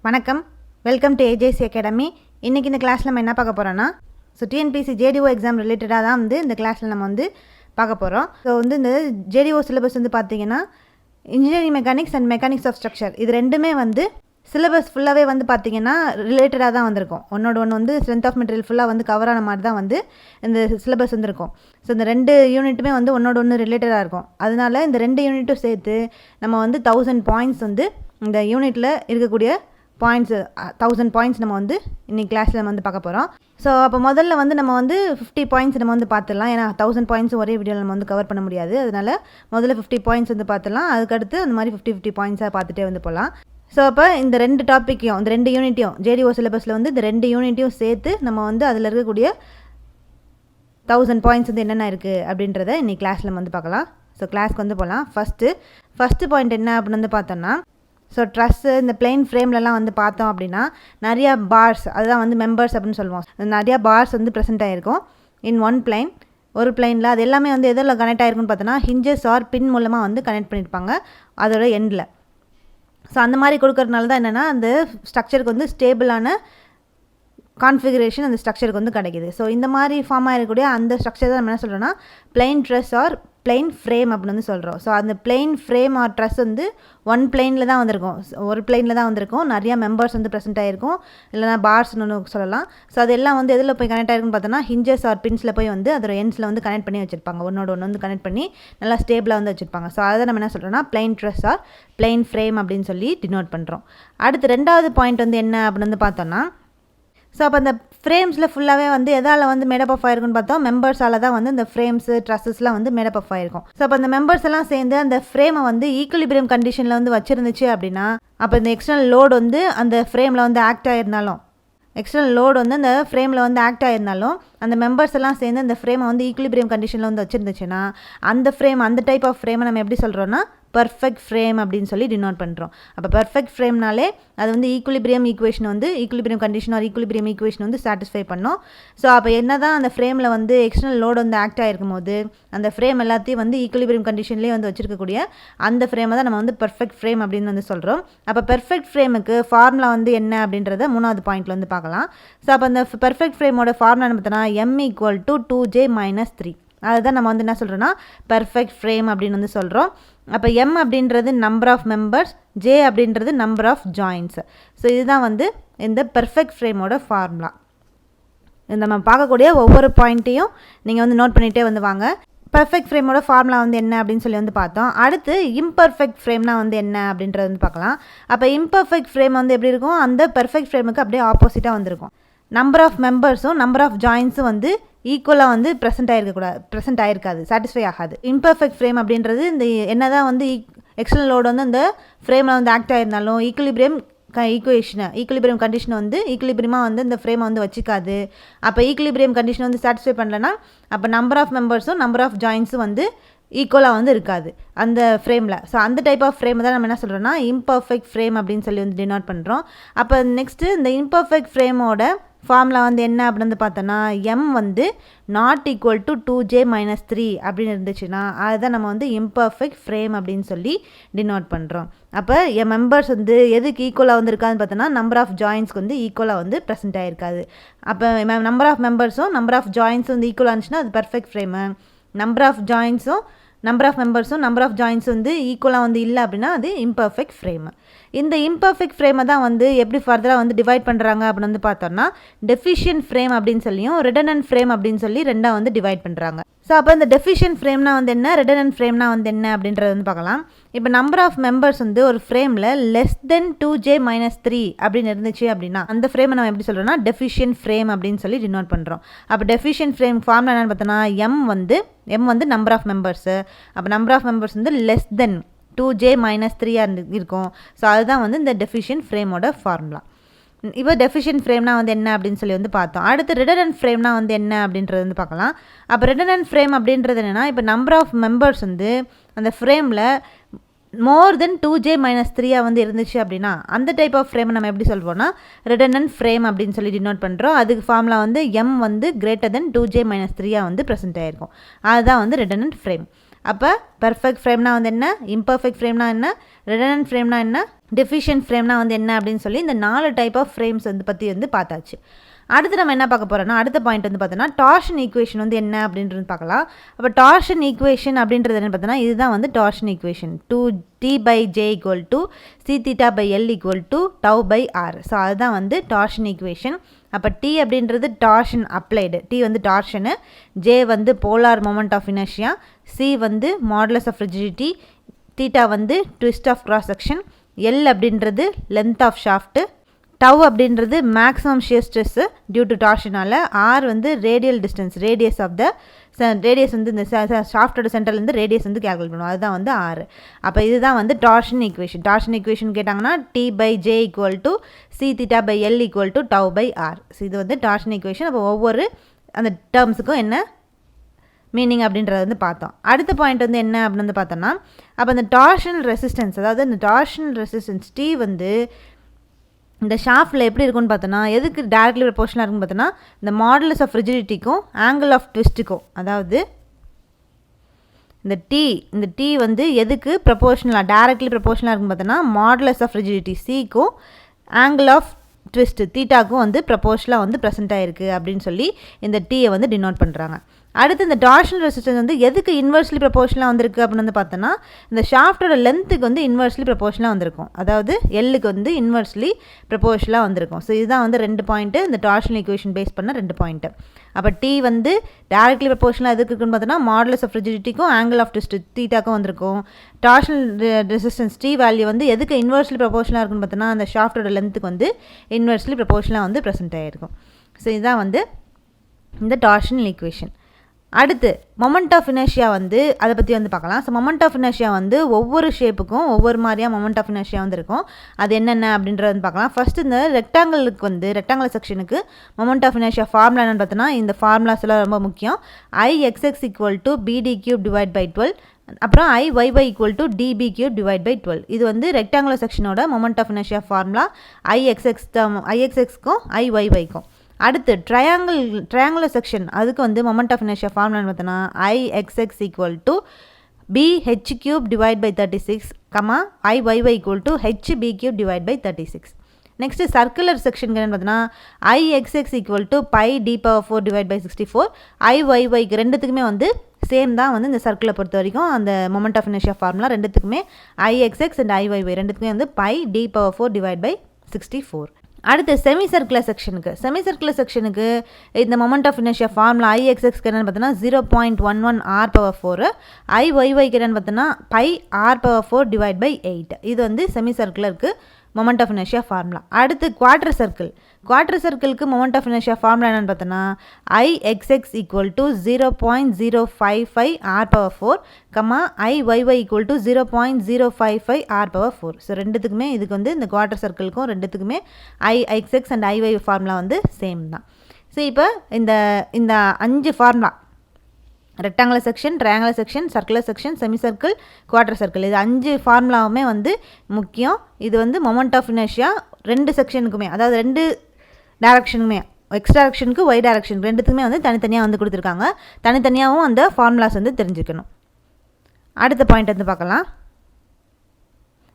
வணக்கம், welcome to AJC academy. இன்றைக்கி இந்த கிளாஸில் நம்ம என்ன பார்க்க போகிறோன்னா, டிஎன்பிஎஸ்சி ஜேடிஓ எக்ஸாம் ரிலேட்டடாக தான் இந்த கிளாஸில் நம்ம பார்க்க போகிறோம். ஸோ இந்த ஜேடிஓ சிலபஸ் பார்த்திங்கன்னா engineering mechanics and mechanics of structure இது ரெண்டுமே சிலபஸ் ஃபுல்லாகவே பார்த்திங்கன்னா ரிலேட்டடாக தான் வந்திருக்கும். ஒன்று ஸ்ட்ரென்த் ஆஃப் மெட்டீரியல் ஃபுல்லாக கவர் ஆன மாதிரி தான் இந்த சிலபஸ் இருக்கும். ஸோ இந்த 2 யூனிட்டுமே ஒன்று ரிலேட்டடாக இருக்கும். அதனால இந்த 2 யூனிட்டும் சேர்த்து நம்ம 1000 பாயிண்ட்ஸ் இந்த யூனிட்டில் இருக்கக்கூடிய பாயிண்ட்ஸ் 1000 பாயிண்ட்ஸ் நம்ம இன்றைக்கி கிளாஸில் நம்ம பார்க்க போகிறோம். ஸோ அப்போ முதல்ல நம்ம 50 பாயிண்ட்ஸ் நம்ம பார்த்துடலாம். ஏன்னா 1000 பாயிண்ட்ஸ் ஒரே வீடியோவில் நம்ம கவர் பண்ண முடியாது. அதனால் முதல்ல 50 பாயிண்ட்ஸ் பார்த்துடலாம். அதுக்கடுத்து அந்த மாதிரி 50 பாயிண்ட்ஸாக பார்த்துட்டே போகலாம். ஸோ அப்போ இந்த 2 டாப்பிக்கையும் இந்த 2 யூனிட்டையும் ஜேடிஓ சிலபஸில் இந்த 2 யூனிட்டையும் சேர்த்து நம்ம அதில் இருக்கக்கூடிய 1000 பாயிண்ட்ஸ் என்னென்ன இருக்குது அப்படின்றத இன்றைக்கி கிளாஸில் நம்ம பார்க்கலாம். ஸோ கிளாஸ்க்கு போகலாம். ஃபஸ்ட்டு பாயிண்ட் என்ன அப்படின்னு பார்த்தோம்னா, ஸோ ட்ரஸ்ஸு இந்த பிளெயின் ஃப்ரேம்லலாம் பார்த்தோம் அப்படின்னா நிறையா பார்ஸ், அதுதான் மெம்பர்ஸ் அப்படின்னு சொல்லுவோம். நிறையா பார்ஸ் ப்ரெசென்ட் ஆகிருக்கும் இன் ஒன் பிளைன். ஒரு பிளைனில் அது எல்லாமே எதில் கனெக்ட் ஆகிருக்குன்னு பார்த்தோன்னா ஹிஞ்சஸ் ஆர் பின் மூலமாக கனெக்ட் பண்ணியிருப்பாங்க அதோட எண்டில். ஸோ அந்த மாதிரி கொடுக்கறதுனால தான் என்னென்னா அந்த ஸ்ட்ரக்சருக்கு ஸ்டேபிளான கான்ஃபிகரேஷன் அந்த ஸ்ட்ரக்சருக்கு கிடைக்கிது. ஸோ இந்த மாதிரி ஃபார்ம் ஆகிருக்கக்கூடிய அந்த ஸ்ட்ரக்சர் தான் நம்ம என்ன சொல்கிறோன்னா plane truss or plane frame அப்படின்னு சொல்கிறோம். ஸோ அந்த plane frame or truss one பிளைனில் தான் வந்திருக்கும். ஒரு பிளைனில் தான் வந்திருக்கும். நிறையா மெம்பர்ஸ் ப்ரெசென்ட் ஆகிருக்கும், இல்லைனா பார்ஸ்னு சொல்லலாம். ஸோ அது எல்லாம் எதில் போய் கனெக்ட் ஆகிருக்குன்னு பார்த்தோன்னா ஹிஞ்சஸ் ஆர் பின்ஸில் போய் அதோட எண்ட்ஸில் கனெக்ட் பண்ணி வச்சுருப்பாங்க. ஒன்னோட ஒன்று கனெக்ட் பண்ணி நல்லா ஸ்டேபிளாக வச்சுருப்பாங்க. ஸோ அதை நம்ம என்ன சொல்கிறோன்னா plane truss or plane frame அப்படின்னு சொல்லி டினோட் பண்ணுறோம். அடுத்து 2வது பாயிண்ட் என்ன அப்படின்னு பார்த்தோன்னா, ஸோ அப்போ அந்த ஃப்ரேம்ஸில் ஃபுல்லாகவே எதால் மேடப் ஆஃப் ஆயிருக்குன்னு பார்த்தோம், மெம்பர்ஸால் தான் இந்த ஃப்ரேம்ஸு ட்ரஸஸ்லாம் மேடப் ஆஃப் ஆயிருக்கும். ஸோ அப்போ அந்த மெம்பர்ஸ் எல்லாம் சேர்ந்து அந்த ஃப்ரேமை ஈக்குலிபிரியம் கண்டிஷனில் வச்சுருந்துச்சு அப்படின்னா, அப்போ இந்த எக்ஸ்டர்னல் லோடு அந்த ஃப்ரேமில் ஆக்ட் ஆகிருந்தாலும் எக்ஸ்டர்னல் லோடு அந்த ஃப்ரேமில் ஆக்ட் ஆகிருந்தாலும் அந்த மெம்பர்ஸ் எல்லாம் சேர்ந்து அந்த ஃப்ரேமை ஈக்குலிபிரியம் கண்டிஷனில் வச்சுருந்துச்சுன்னா அந்த ஃப்ரேம் அந்த டைப் ஆஃப் ஃப்ரேமை நம்ம எப்படி சொல்கிறோன்னா பர்ஃபெக்ட் ஃப்ரேம் அப்படின்னு சொல்லி டினோட் பண்ணுறோம். அப்போ பர்ஃபெக்ட் ஃப்ரேம்னாலே அது equilibrium equation equilibrium condition or equilibrium equation satisfy பண்ணும். ஸோ அப்போ என்ன தான் அந்த ஃப்ரேமில் எக்ஸ்டர்னல் லோடு ஆக்ட் ஆகிருக்கும் போது அந்த ஃப்ரேம் எல்லாத்தையும் ஈக்குலிபிரியம் கண்டிஷன்லேயே வச்சுருக்கக்கூடிய அந்த ஃப்ரேமை தான் நம்ம பர்ஃபெக்ட் ஃப்ரேம் அப்படின்னு சொல்கிறோம். அப்போ பெர்ஃபெக்ட் ஃப்ரேமுக்கு ஃபார்முலா என்ன அப்படின்றத 3வது பாயிண்ட்டில் பார்க்கலாம். ஸோ அப்போ அந்த பெர்ஃபெக்ட் ஃப்ரேமோட ஃபார்முலா பார்த்தோன்னா m = 2j - 3. அதுதான் நம்ம என்ன சொல்கிறோன்னா பெர்ஃபெக்ட் ஃப்ரேம் அப்படின்னு சொல்கிறோம். அப்போ m அப்படின்றது நம்பர் ஆஃப் மெம்பர்ஸ், j அப்படின்றது நம்பர் ஆஃப் ஜாயின்ட்ஸ். ஸோ இதுதான் இந்த பெர்ஃபெக்ட் ஃப்ரேமோட ஃபார்முலா. நம்ம பார்க்கக்கூடிய ஒவ்வொரு பாயிண்ட்டையும் நீங்கள் நோட் பண்ணிகிட்டே வாங்க. பெர்ஃபெக்ட் ஃப்ரேமோட ஃபார்முலா என்ன அப்படின்னு சொல்லி பார்த்தோம். அடுத்து இம்பர்ஃபெக்ட் ஃப்ரேம்னா என்ன அப்படின்றது பார்க்கலாம். அப்போ இம்பர்ஃபெக்ட் ஃப்ரேம் எப்படி இருக்கும், அந்த பெர்ஃபெக்ட் ஃப்ரேமுக்கு அப்படியே ஆப்போசிட்டாக வந்திருக்கும். நம்பர் ஆஃப் மெம்பர்ஸும் நம்பர் ஆஃப் ஜாயின்ஸும் ஈக்குவலாக ப்ரெசென்ட் ஆகிருக்காது, சாட்டிஸ்ஃபை ஆகாது. இம்பர்ஃபெக்ட் ஃப்ரேம் அப்படின்றது இந்த என்ன தான் எக்ஸ்டர்னல் லோடு அந்த ஃப்ரேமில் ஆக்ட் ஆகிருந்தாலும் ஈக்குலிபிரியம் ஈக்குலிபிரியம் கண்டிஷன் ஈக்குலிபிரியமாக இந்த ஃப்ரேமை வச்சுக்காது. அப்போ ஈக்குலிபிரியம் கண்டிஷன் சாட்டிஸ்ஃபை பண்ணலன்னா அப்போ நம்பர் ஆஃப் மெம்பர்ஸும் நம்பர் ஆஃப் ஜாயின்ஸும் ஈக்குவலாக இருக்காது அந்த ஃப்ரேமில். ஸோ அந்த டைப் ஆஃப் ஃப்ரேம் தான் நம்ம என்ன சொல்கிறோன்னா இம்பர்ஃபெக்ட் ஃப்ரேம் அப்படின்னு சொல்லி டினோட் பண்ணுறோம். அப்போ நெக்ஸ்ட்டு இந்த இம்பர்ஃபெக்ட் ஃப்ரேமோட ஃபார்முலா என்ன அப்படின்னு பார்த்தோன்னா m ≠ 2j - 3 அப்படின்னு இருந்துச்சுன்னா அதுதான் நம்ம இம்பர்ஃபெக்ட் ஃப்ரேம் அப்படின்னு சொல்லி டினோட் பண்ணுறோம். அப்போ என் மெம்பர்ஸ் எதுக்கு ஈக்குவலாக இருக்காதுன்னு பார்த்தோன்னா நம்பர் ஆஃப் ஜாயின்ஸ்க்கு ஈக்குவலாக ப்ரெசென்ட் ஆகிருக்காது. அப்போ நம்பர் ஆஃப் மெம்பர்ஸும் நம்பர் ஆஃப் ஜாயின்ஸும் ஈக்குவலாக இருந்துச்சுன்னா அது பர்ஃபெக்ட் ஃப்ரேமு. நம்பர் ஆஃப் மெம்பர்ஸும் நம்பர் ஆஃப் ஜாயின்ஸ் ஈக்குவலாக இல்லை அப்படின்னா அது இம்பர்ஃபெக்ட் ஃப்ரேமு. இந்த இம்பர்ஃபெக்ட் ஃப்ரேமை தான் எப்படி ஃபர்தராக டிவைட் பண்ணுறாங்க அப்படின்னு பார்த்தோம்னா டெஃபிஷியன்ட் ஃப்ரேம் அப்படின்னு சொல்லியும் ரிடண்டன்ட் ஃப்ரேம் அப்படின்னு சொல்லி ரெண்டாக டிவைட் பண்ணுறாங்க. ஸோ அப்போ இந்த டெஃபிஷியன்ட் ஃப்ரேம்னா என்ன, ரிடண்டன்ட் ஃப்ரேம்னா என்ன அப்படின்றது பார்க்கலாம். இப்போ நம்பர் ஆஃப் மெம்பர்ஸ் ஒரு ஃப்ரேமில் லெஸ் தென் 2j - 3 அப்படின்னு இருந்துச்சு அப்படின்னா அந்த ஃப்ரேமை நம்ம எப்படி சொல்கிறோம்னா டெஃபிஷியன்ட் ஃப்ரேம் அப்படின்னு சொல்லி டினோட் பண்ணுறோம். அப்போ டெஃபிஷியன்ட் ஃப்ரேம் ஃபார்முலா என்னென்னு பார்த்தோன்னா m நம்பர் ஆஃப் மெம்பர்ஸு. அப்போ number of members less than 2j - 3 இருக்கும். ஸோ அதுதான் இந்த டெஃபிஷியன்ட் ஃப்ரேமோட ஃபார்முலா. இப்போ டெஃபிஷியன்ட் ஃப்ரேம்னா என்ன அப்படின்னு சொல்லி பார்த்தோம். அடுத்து ரிடண்டன்ட் ஃப்ரேம்னா என்ன அப்படின்றது பார்க்கலாம். அப்போ ரிடண்டன்ட் ஃப்ரேம் அப்படின்றது என்னென்னா இப்போ நம்பர் ஆஃப் மெம்பர்ஸ் அந்த ஃப்ரேமில் மோர் தென் 2j - 3 இருந்துச்சு அப்படின்னா அந்த டைப் ஆஃப் ஃப்ரேமை நம்ம எப்படி சொல்வோம்னா ரிடண்டன்ட் ஃப்ரேம் அப்படின்னு சொல்லி டினோட் பண்ணுறோம். அதுக்கு formula m greater than 2j - 3 present ஆகிருக்கும். அதுதான் ரிடண்டன்ட் ஃப்ரேம். அப்போ பெர்ஃபெக்ட் ஃப்ரேம்னா வந்து என்ன, இம்பர்ஃபெக்ட் ஃப்ரேம்னா என்ன, ரிடண்டன்ட் ஃப்ரேம்னா என்ன, டெஃபிஷியன்ட் ஃப்ரேம்னா வந்து என்ன அப்படின்னு சொல்லி இந்த 4 டைப் ஆஃப் ஃப்ரேம்ஸ் வந்து பற்றி வந்து பார்த்தாச்சு. அடுத்து நம்ம என்ன பார்க்க போகிறோம்னா, அடுத்த பாயிண்ட் வந்து பார்த்தோன்னா டார்ஷன் ஈக்குவேஷன் வந்து என்ன அப்படின்றது பார்க்கலாம். அப்போ டார்ஷன் ஈக்குவேஷன் அப்படின்றது என்ன பார்த்தோன்னா, இதுதான் வந்து torsion equation. 2t/j = c(θ/l) = τ/r. So அதுதான் வந்து டார்ஷன் ஈக்குவேஷன். அப்போ டி அப்படின்றது டார்ஷன் அப்ளைடு, டி வந்து டார்ஷனு, ஜே வந்து polar moment of inertia, C வந்து மாடுலஸ் ஆஃப் ரிஜிடிட்டி, தீட்டா வந்து twist of cross section, L அப்படின்றது லென்த் ஆஃப் ஷாஃப்ட்டு, டவ் அப்படின்றது maximum shear stress due to டார்ஷனால், R வந்து radial distance, radius of the radius வந்து இந்த ஷாஃப்டோட சென்டர்லேருந்து ரேடியஸ் வந்து கேல்குலேட் பண்ணுவோம், அதுதான் வந்து ஆர். அப்போ இதுதான் வந்து டார்ஷன் ஈக்குவேஷன். டார்ஷன் ஈக்குவேஷன் கேட்டாங்கன்னா t/j = c(θ/l) = τ/r. ஸோ இது வந்து டார்ஷன் ஈக்குவேஷன். அப்போ ஒவ்வொரு அந்த டேர்ம்ஸுக்கும் என்ன மீனிங் அப்படின்றத வந்து பார்த்தோம். அடுத்த பாயிண்ட் வந்து என்ன அப்படின்னு வந்து பார்த்தோம்னா, அப்போ அந்த டார்ஷனல் ரெசிஸ்டன்ஸ், அதாவது இந்த டார்ஷனல் ரெசிஸ்டன்ஸ் டி வந்து இந்த ஷாஃப்டில் எப்படி இருக்குன்னு பார்த்தோன்னா, எதுக்கு டைரக்ட்லி ப்ரொபோர்ஷனாக இருக்குன்னு பார்த்தோன்னா, இந்த மாடுலஸ் ஆஃப் ரிஜிடிட்டிக்கும் ஆங்கிள் ஆஃப் ட்விஸ்ட்டுக்கும், அதாவது இந்த டி வந்து எதுக்கு ப்ரொபோர்ஷனலாக டைரக்ட்லி ப்ரொபோர்ஷனாக இருக்குன்னு பார்த்தோன்னா, மாடுலஸ் ஆஃப் ரிஜிடிட்டி சிக்கும் ஆங்கிள் ஆஃப் ட்விஸ்ட்டு தீட்டாக்கும் வந்து ப்ரொபோர்ஷனாக வந்து ப்ரெசென்ட் ஆகிருக்கு அப்படின்னு சொல்லி இந்த டீயை வந்து டினோட் பண்ணுறாங்க. அடுத்து இந்த டார்ஷனல் ரெசிஸ்டன்ஸ் வந்து எதுக்கு இன்வெர்ஸ்லி ப்ரொபோர்ஷனாக வந்திருக்கு அப்படின்னு வந்து பார்த்தோன்னா, இந்த ஷாஃப்டோட லென்த்துக்கு வந்து இன்வெர்ஸ்லி ப்ரொபோர்ஷனாக வந்திருக்கும், அதாவது எல்லுக்கு வந்து இன்வெர்ஸ்லி ப்ரொபோர்ஷனாக வந்திருக்கும். ஸோ இதுதான் வந்து 2 பாயிண்ட்டு, இந்த டார்ஷனல் ஈக்குவேஷன் பேஸ் பண்ண 2 பாயிண்ட்டு. அப்போ டி வந்து டைரக்ட்லி ப்ரொபோர்ஷனாக எதுக்கு இருக்குன்னு பார்த்தோன்னா, மாடுலஸ் ஆஃப் ரிஜிடிட்டிக்கும் ஆங்கிள் ஆஃப் ட்விஸ்ட் தீட்டாக்கும் வந்திருக்கும். டார்ஷனல் ரெசிஸ்டன்ஸ் டி வேல்யூ வந்து எதுக்கு இன்வெர்ஸ்லி ப்ரொபோர்ஷனாக இருக்குன்னு பார்த்தோன்னா, அந்த ஷாஃப்டோட லென்த்துக்கு வந்து இன்வெர்ஸ்லி ப்ரொபோர்ஷனாக வந்து ப்ரெசென்ட் ஆகிருக்கும். ஸோ இதுதான் வந்து இந்த டார்ஷனல் ஈக்குவேஷன். அடுத்து மொமெண்ட் ஆஃப் இனர்ஷியா வந்து அதை பற்றி வந்து பார்க்கலாம். ஸோ மொமெண்ட் ஆஃப் இனர்ஷியா வந்து ஒவ்வொரு ஷேப்புக்கும் ஒவ்வொரு மாதிரியாக மொமெண்ட் ஆஃப் இனர்ஷியா வந்து இருக்கும். அது என்னென்ன அப்படின்றத வந்து பார்க்கலாம். ஃபஸ்ட்டு இந்த ரெக்டாங்கிளுக்கு வந்து ரெக்டாங்குலர் செக்ஷனுக்கு மொமெண்ட் ஆஃப் இனர்ஷியா ஃபார்முலா என்னென்னு பார்த்தோன்னா, இந்த ஃபார்முலாஸ் எல்லாம் ரொம்ப முக்கியம். Ixx = bd3/12, அப்புறம் Iyy = db3/12. இது வந்து ரெக்டாங்குலர் செக்ஷனோட மொமெண்ட் ஆஃப் இனர்ஷியா ஃபார்முலா Ixxக்கும் Iyyக்கும். அடுத்து ட்ரையாங்குலர் செக்ஷன், அதுக்கு வந்து மொமெண்ட் ஆஃப் இனர்ஷியா ஃபார்முலான்னு பார்த்தோன்னா, Ixx = bh3/36, Iyy = hb3/36. Next circular செக்ஷனுக்கு என்னென்னு பார்த்தோன்னா, Ixx = πd4/64, Iyy ரெண்டுத்துக்குமே வந்து சேம் தான் வந்து இந்த சர்க்கிளை பொறுத்த வரைக்கும் அந்த மொமெண்ட் ஆஃப் இனர்ஷியா ஃபார்முலா ரெண்டுத்துக்குமே Ixx அண்ட் Iyy ரெண்டுத்துக்குமே வந்து πd4/64. அடுத்து செமி சர்க்குலர் செக்ஷனுக்கு இந்த மொமெண்ட் ஆஃப் இனர்ஷியா ஃபார்முலா Ixxக்கு என்னென்னு பார்த்தோன்னா 0.11 r/4, Iyyக்கு என்னென்னு பார்த்தோன்னா πr/4/8. இது வந்து செமி சர்க்குலருக்கு மொமெண்ட் ஆஃப் இனர்ஷியா ஃபார்முலா. அடுத்து குவார்டர் சர்க்கிளுக்கு மொமெண்ட் ஆஃப் இனர்ஷியா ஃபார்முலா என்னென்னு பார்த்தோன்னா, Ixx = 0.055 r/4, Iyy = 0.055 r/4. So ரெண்டுத்துக்குமே இதுக்கு வந்து இந்த குவார்டர் சர்க்கிளுக்கும் ரெண்டுத்துக்குமே Ixx அண்ட் Iyy ஃபார்முலா வந்து சேம் தான். ஸோ இப்போ இந்த 5 formula, rectangular section, triangular section, circular section, semi circle, quarter circle, இது 5 ஃபார்முலாவுமே வந்து முக்கியம். இது வந்து மொமெண்ட் ஆஃப் இனர்ஷியா 2 செக்ஷனுக்குமே, அதாவது 2 டைரக்ஷனுக்குமே, எக்ஸ் டைரக்ஷனுக்கு ஒய் டைரக்ஷனுக்கு ரெண்டுத்துக்குமே வந்து தனித்தனியாக வந்து கொடுத்துருக்காங்க. தனித்தனியாகவும் அந்த ஃபார்முலாஸ் வந்து தெரிஞ்சுக்கணும். அடுத்த பாயிண்ட் வந்து பார்க்கலாம்.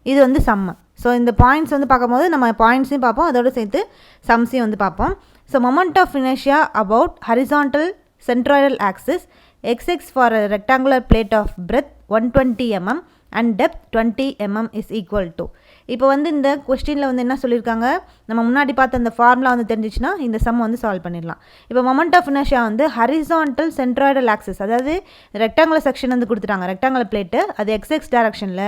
இது வந்து சம்மு. ஸோ இந்த பாயிண்ட்ஸ் வந்து பார்க்கும்போது நம்ம பாயிண்ட்ஸையும் பார்ப்போம், அதோடு சேர்த்து சம்ஸையும் வந்து பார்ப்போம். So moment of inertia about horizontal centroidal axis xx for a rectangular plate of breadth 120 mm and depth 20 mm is equal to. இப்போ வந்து இந்த கொஸ்டினில் வந்து என்ன சொல்லியிருக்காங்க, நம்ம முன்னாடி பார்த்த அந்த ஃபார்முலா வந்து தெரிஞ்சிச்சுன்னா இந்த சம் வந்து சால்வ் பண்ணிடலாம். இப்போ மொமெண்ட் ஆஃப் இனர்ஷியா வந்து ஹரிசாண்டல் சென்ட்ராய்டல் ஆக்சிஸ், அதாவது ரெக்டாங்குலர் செக்ஷன் வந்து கொடுத்துட்டாங்க, ரெக்டாங்குலர் பிளேட்டு, அது எக்ஸ்எக்ஸ் டைரக்ஷனில்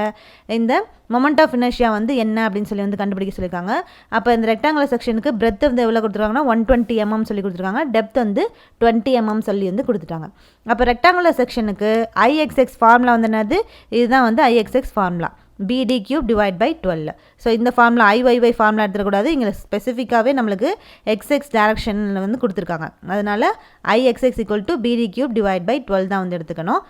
இந்த மொமெண்ட் ஆஃப் இனர்ஷியா வந்து என்ன அப்படின்னு சொல்லி வந்து கண்டுபிடிக்க சொல்லியிருக்காங்க. அப்போ இந்த ரெக்டாங்குலர் செக்ஷனுக்கு பிரெத் வந்து எவ்வளோ கொடுத்துருக்காங்கன்னா 120 mm சொல்லி கொடுத்துருக்காங்க, டெப்த் வந்து 20 mm சொல்லி வந்து கொடுத்துட்டாங்க. அப்போ ரெக்டாங்குலர் செக்ஷனுக்கு Ixx ஃபார்முலா வந்து என்னது, இதுதான் வந்து Ixx ஃபார்முலா bd3/12. ஸோ இந்த ஃபார்முலா Iyy ஃபார்முலா எடுத்துக்கூடாது, இங்கே ஸ்பெசிஃபிக்காகவே நம்மளுக்கு எக்ஸ்எக்ஸ் டைரக்ஷனில் வந்து கொடுத்துருக்காங்க. அதனால் Ixx = bd3/12 தான் வந்து எடுத்துக்கணும்.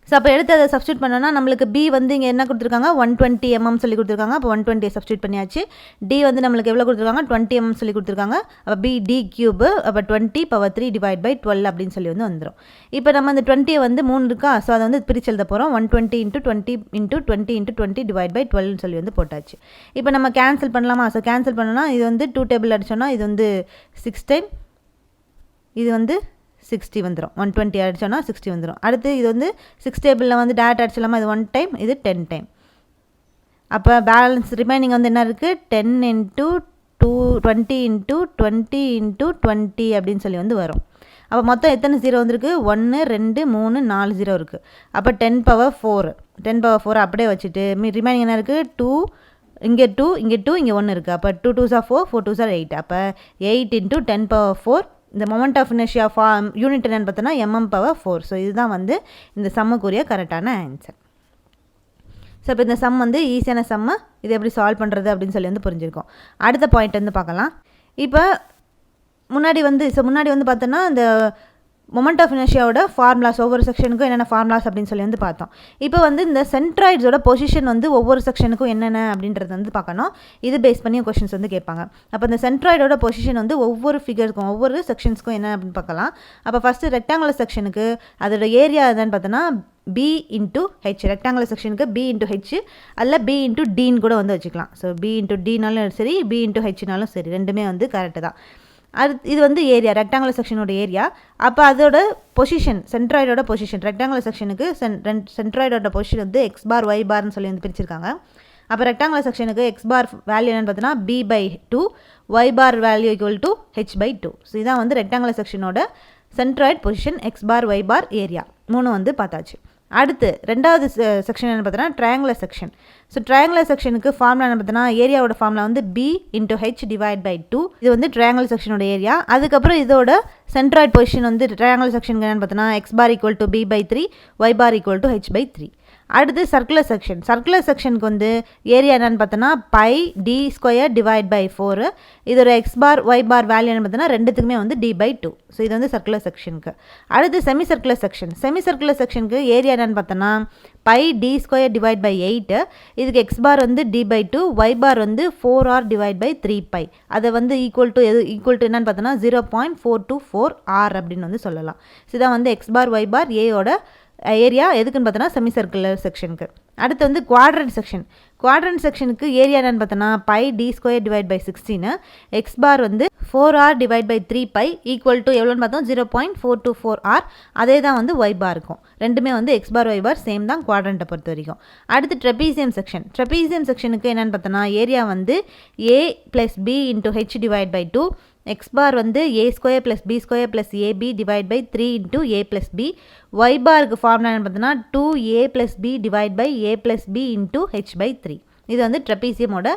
ஸோ அப்போ எடுத்து அதை சப்ஸ்டியூட் பண்ணோன்னா நம்மளுக்கு பி வந்து இங்கே என்ன கொடுத்துருக்காங்க 120 mm சொல்லி கொடுத்துருக்காங்க. அப்போ 120 சப்ஸ்டியூட் பண்ணியாச்சு. டி வந்து நம்மளுக்கு எவ்வளோ கொடுத்துருக்காங்க 20 mm சொல்லி கொடுத்துருக்காங்க. அப்போ பி டி கியூப் அப்போ 20^3 டிவைட் பை 12 அப்படின்னு சொல்லி வந்து வந்துடும். இப்போ நம்ம அந்த 20 வந்து 3 இருக்கா, ஸோ அதை வந்து பிரிச்சு எழுத போகிறோம். 120 × 20 × 20 × 20 டிவைட் பை 12 சொல்லி வந்து போட்டாச்சு. இப்போ நம்ம கேன்சல் பண்ணலாமா? ஸோ கேன்சல் பண்ணோன்னா இது வந்து 2 டேபிள் அடிச்சோன்னா இது வந்து 6 டைம், இது வந்து 60 வந்துடும். 120 அடிச்சோன்னா 60 வந்துடும். அடுத்து இது வந்து 6 டேபிளில் வந்து டேரக்ட் அடிச்சலாமா? இது 1 டைம், இது 10 டைம். அப்போ பேலன்ஸ் ரிமைனிங் வந்து என்ன இருக்குது 10 × 20 × 20 × 20 அப்படின்னு சொல்லி வந்து வரும். அப்போ மொத்தம் எத்தனை 0 வந்துருக்கு 1 2 3 4 0 இருக்குது. அப்போ 10^4 அப்படியே வச்சுட்டு ரிமைனிங் என்ன இருக்குது 2 இங்கே 2 இங்கே 2 இங்கே 1 இருக்குது. அப்போ 2 2s are 4 4 2s are 8. அப்போ 8 × 10^4 இந்த மொமெண்ட் ஆஃப் இனர்ஷியா யூனிட் என்னன்னு பார்த்தோன்னா mm^4. ஸோ இதுதான் வந்து இந்த சம்முக்குரிய கரெக்டான ஆன்சர். ஸோ இப்போ இந்த சம் வந்து ஈஸியான சம்மு, இது எப்படி சால்வ் பண்ணுறது அப்படின்னு சொல்லி வந்து புரிஞ்சிருக்கோம். அடுத்த பாயிண்ட் வந்து பார்க்கலாம். இப்போ முன்னாடி வந்து பார்த்தோன்னா இந்த மொமெண்ட் ஆஃப் இனர்ஷியாவோட ஃபார்முலாஸ் ஒவ்வொரு செக்ஷனுக்கும் என்னென்ன ஃபார்முலாஸ் அப்படின்னு சொல்லி வந்து பார்த்தோம். இப்போ வந்து இந்த சென்ட்ராய்ட்ஸோட பொசிஷன் வந்து ஒவ்வொரு செக்ஷனுக்கும் என்னென்ன அப்படின்றது வந்து பார்க்கணும். இது பேஸ் பண்ணி கொஷின்ஸ் வந்து கேட்பாங்க. அப்போ இந்த சென்ட்ராய்டோட பொசிஷன் வந்து ஒவ்வொரு ஃபிகருக்கும் ஒவ்வொரு செக்ஷன்ஸ்க்கும் என்ன அப்படின்னு பார்க்கலாம். அப்போ ஃபஸ்ட்டு ரெக்டாங்குலர் செக்ஷனுக்கு அதோட ஏரியா என்னன்னு பார்த்தோன்னா B × H. ரெக்டாங்குலர் செக்ஷனுக்கு B × H அல்ல B × Dன்னு கூட வந்து வச்சுக்கலாம். ஸோ B × Dனாலும் சரி B × Hனாலும் சரி, ரெண்டுமே வந்து கரெக்டு தான். இது வந்து ஏரியா, ரெக்டாங்குலர் செக்ஷனோட ஏரியா. அப்போ அதோட பொசிஷன் சென்ட்ராய்டோட பொசிஷன் ரெக்டாங்குலர் செக்ஷனுக்கு சென்ட்ராய்டோட பொசிஷன் வந்து x பார் y பார்னு சொல்லி வந்து பிரிச்சிருக்காங்க. அப்போ ரெக்டாங்குலர் செக்ஷனுக்கு x பார் வேல்யூ என்னென்னு பார்த்தோன்னா b/2 y பார் வேல்யூ = h/2. ஸோ இதான் வந்து ரெக்டாங்குலர் செக்ஷனோட centroid position x bar y bar area 3 வந்து பார்த்தாச்சு. அடுத்து ரெண்டாவது செக்ஷன் என்ன பார்த்தோன்னா ட்ரையாங்குலர் செக்ஷன். ஸோ ட்ரையாங்குலர் செக்ஷனுக்கு ஃபார்முலா என்ன பார்த்தோன்னா ஏரியாவோட ஃபார்முலா வந்து B × H டிவைட் பை 2. இது வந்து ட்ரையாங்குலர் செக்ஷனோட ஏரியா. அதுக்கப்புறம் இதோட சென்ட்ராய்ட் பொசிஷன் வந்து ட்ரையாங்குலர் செக்ஷனுக்கு என்னென்னு பார்த்தோன்னா x பார் = b/3 y பார் = h/3. அடுத்து சர்க்குலர் செக்ஷனுக்கு வந்து ஏரியா என்னென்னு பார்த்தோன்னா πd² டிவைட் பை 4. இதோட x பார் y பார் வேல்யூ என்ன பார்த்தோன்னா ரெண்டுத்துக்குமே வந்து d/2. ஸோ இது வந்து சர்க்குலர் செக்ஷனுக்கு. அடுத்து செமி சர்க்குலர் செக்ஷனுக்கு ஏரியா என்னென்னு பார்த்தோன்னா πd² டிவைட் பை 8. இதுக்கு x பார் வந்து d/2, y பார் வந்து 4r டிவைட் பை 3π. அதை வந்து ஈக்குவல் டு என்னன்னு பார்த்தோன்னா 0.424 r அப்படின்னு வந்து சொல்லலாம். ஸோ இதான் வந்து x பார் y பார் ஏயோட ஏரியா எதுக்குன்னு பார்த்தோன்னா செமி சர்க்குலர் செக்ஷனுக்கு. அடுத்து வந்து குவாட்ரண்ட் செக்ஷனுக்கு ஏரியா என்னன்னு பார்த்தோன்னா πd² divide by 16. x bar வந்து 4r divide by 3π equal to எவ்வளோன்னு பார்த்தோம் 0.424 r. அதே தான் வந்து y பார் இருக்கும். ரெண்டுமே வந்து x பார் y பார் சேம் தான் குவாட்ரண்ட்டை பொறுத்த வரைக்கும். அடுத்து ட்ரெபீசியம் செக்ஷனுக்கு என்னென்னு பார்த்தோன்னா ஏரியா வந்து a + b × h divide by 2. x bar வந்து a² + b² + ab divide by 3 × a + b. y பாருக்கு ஃபார்முலா என்ன பார்த்தோன்னா 2a + b divide by a + b × h/3. இது வந்து ட்ரெபீசியமோட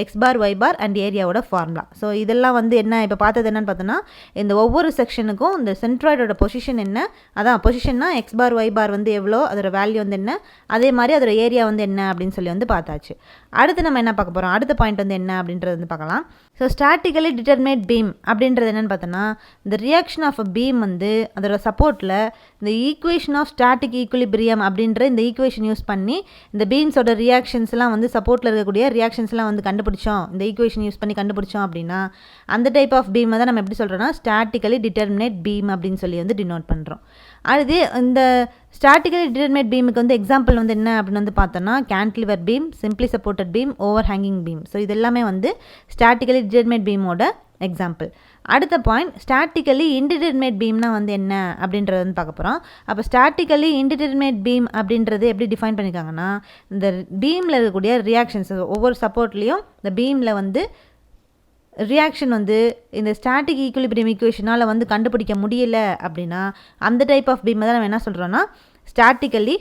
x bar y bar and ஏரியாவோட ஃபார்முலா. ஸோ இதெல்லாம் வந்து என்ன இப்போ பார்த்தது என்னன்னு பார்த்தோன்னா இந்த ஒவ்வொரு செக்ஷனுக்கும் இந்த சென்ட்ராய்டோட பொசிஷன் என்ன, அதான் பொசிஷன்னா x பார் y பார் வந்து எவ்வளோ, அதோட வேல்யூ வந்து என்ன, அதே மாதிரி அதோட ஏரியா வந்து என்ன அப்படின்னு சொல்லி வந்து பார்த்தாச்சு. அடுத்து நம்ம என்ன பார்க்க போகிறோம், அடுத்த பாயிண்ட் வந்து என்ன அப்படின்றது வந்து பார்க்கலாம். ஸோ ஸ்டாட்டிக்கலி டிட்டர்மினேட் பீம் அப்படின்றது என்னென்னு பார்த்தோன்னா இந்த ரியாக்ஷன் ஆஃப் அ பீம் வந்து அதோட சப்போர்ட்டில் இந்த ஈக்குவேஷன் ஆஃப் ஸ்டாட்டிக் ஈக்குலிபிரியம் அப்படின்ற இந்த ஈக்குவேஷன் யூஸ் பண்ணி இந்த பீம்ஸோட ரியாக்ஷன்ஸ்லாம் வந்து சப்போர்ட்டில் இருக்கக்கூடிய ரியாக்ஷன்ஸ்லாம் வந்து கண்டுபிடிச்சோம், இந்த ஈக்குவேஷன் யூஸ் பண்ணி கண்டுபிடிச்சோம் அப்படின்னா அந்த டைப் ஆஃப் பீமை தான் நம்ம எப்படி சொல்கிறோன்னா ஸ்டாட்டிக்கலி டிட்டர்மினேட் பீம் அப்படின்னு சொல்லி வந்து டினோட் பண்ணுறோம். அது இந்த ஸ்டாட்டிக்கலி டிட்டர்மினேட் பீமுக்கு வந்து எக்ஸாம்பிள் வந்து என்ன அப்படின்னு வந்து பார்த்தோன்னா cantilever beam, simply supported beam, over hanging beam. So இது எல்லாமே வந்து ஸ்டாட்டிக்கலி டிட்டர்மினேட் பீமோட எக்ஸாம்பிள். அடுத்த பாயிண்ட் ஸ்டாட்டிக்கலி இன்டிட்டர்மினேட் பீம்னா வந்து என்ன அப்படின்றது வந்து பார்க்க போகிறோம். அப்போ ஸ்டாட்டிக்கலி இன்டிட்டர்மினேட் பீம் அப்படின்றது எப்படி டிஃபைன் பண்ணியிருக்காங்கன்னா இந்த பீமில் இருக்கக்கூடிய ரியாக்ஷன்ஸ் ஒவ்வொரு சப்போர்ட்லேயும் இந்த பீமில் வந்து ரியாக்ஷன் வந்து இந்த ஸ்டாட்டிக் ஈக்குலிபிரியம் ஈக்குவேஷனால் வந்து கண்டுபிடிக்க முடியல அப்படின்னா அந்த டைப் ஆஃப் பீமை தான் நம்ம என்ன சொல்கிறோன்னா ஸ்டாட்டிக்கலி